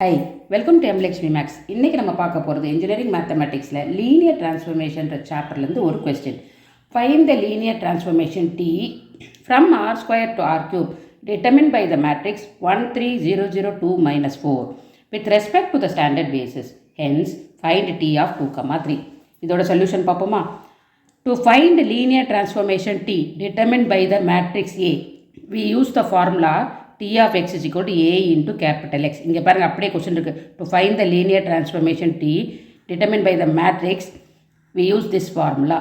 High, welcome to MLekshmi maths. இன்றைக்கி நம்ம பார்க்க போகிறது இன்ஜினியரிங் மேத்தமெட்டிக்ஸில் லீனியர் டிரான்ஸ்ஃபர்மேஷன்ற சாப்டர்லேருந்து ஒரு question. Find the linear transformation T from R square to R cube determined by the matrix 1 3 0 0 2 -4 with respect to the standard basis. Hence find T of 2, 3. இதோட solution பார்ப்போமா? To find linear transformation T determined by the matrix A we use the formula T of x is equal to A into capital X. இங்கே பாருங்கள், அப்படியே question இருக்குது. To find the linear transformation T determined by the matrix we use this formula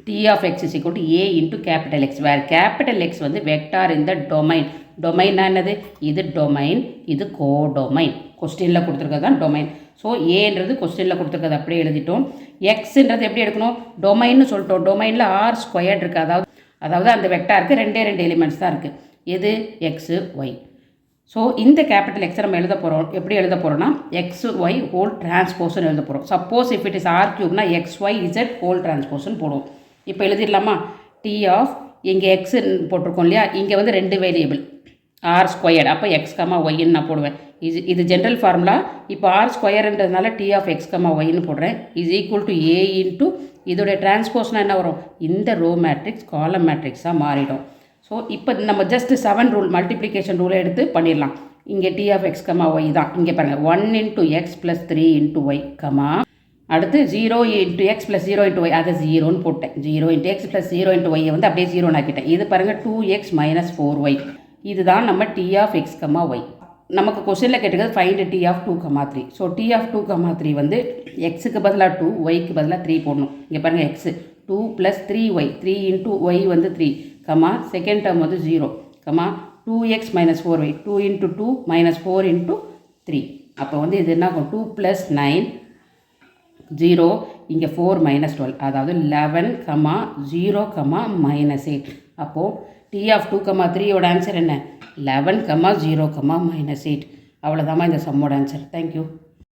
T of x is equal to A into capital X, where capital X வந்து vector in the domain. டொமைன்னா என்னது? இது domain, இது codomain. கொஸ்டினில் கொடுத்துருக்கிறது தான் domain. So ஏன்றது கொஸ்டினில் கொடுத்துருக்கிறது அப்படியே எழுதிட்டோம். எக்ஸுன்றது எப்படி எடுக்கணும்? டொமைன்னு சொல்லிட்டோம். டொமைனில் ஆர் ஸ்கொயர்ட் இருக்குது. அதாவது அந்த வெக்டாருக்கு ரெண்டே எலிமெண்ட்ஸ் தான் இருக்குது. எது? X y. ஸோ இந்த கேபிட்டல் எக்ஸை நம்ம எழுத போகிறோம். எப்படி எழுத போகிறோம்னா எக்ஸு ஒய் ஹோல் டிரான்ஸ்போஸ்ன்னு எழுத போகிறோம். Suppose if it is R கியூப்னா எக்ஸ் ஒய் இசட் ஹோல் டிரான்ஸ்போஸ்ன்னு போடுவோம். இப்போ எழுதிடலாமா? டி ஆஃப் இங்கே எக்ஸுன்னு போட்டிருக்கோம் இல்லையா, இங்கே வந்து ரெண்டு வேரியபிள் ஆர் ஸ்கொயர்டு. அப்போ எக்ஸ் கமா ஒய்ன்னு நான் போடுவேன். இது ஜென்ரல் ஃபார்முலா. இப்போ ஆர் ஸ்கொயருன்றதுனால டி ஆஃப் எக்ஸ் கமா ஒய்ன்னு போடுறேன். Is equal to a into இதோடைய டிரான்ஸ்போஸ்னால் என்ன வரும்? இந்த ரோ மேட்ரிக்ஸ் காலம் மேட்ரிக்ஸாக மாறிடும். ஸோ இப்போ நம்ம ஜஸ்ட் 7 ரூல் மல்டிப்ளிகேஷன் ரூலை எடுத்து பண்ணிடலாம். இங்கே T of x comma y தான். இங்கே பாருங்கள், 1 × x + 3 × y கமா அடுத்து 0 × x + 0 × y, அதை 0ன்னு போட்டேன். 0 × x + 0 × y வந்து அப்படியே 0ன்னு ஆக்கிட்டேன். இது பாருங்கள் 2x - 4y. இதுதான் நம்ம T of x comma y. நமக்கு கொஸ்டினில் கேட்டுக்கிறது find T of 2, 3. So T of 2, 3 வந்து எக்ஸுக்கு பதிலாக 2, ஒய்க்கு பதிலாக 3 போடணும். இங்கே பாருங்கள், எக்ஸு 2 + 3y, 3 × y வந்து 3 கமா செகண்ட் டேர்ம் வந்து 0 கமா 2x - 4y, 2 × 2 - 4 × 3. அப்போ வந்து இது என்ன ஆகும்? 2 + 9 0, இங்கே 4 - 12, அதாவது 11 கமா 0 கமா -8. அப்போது டி ஆஃப் 2, 3யோட ஆன்சர் என்ன? 11, 0, -8. அவ்வளோதாம்மா இந்த சம்மோட ஆன்சர். தேங்க்யூ.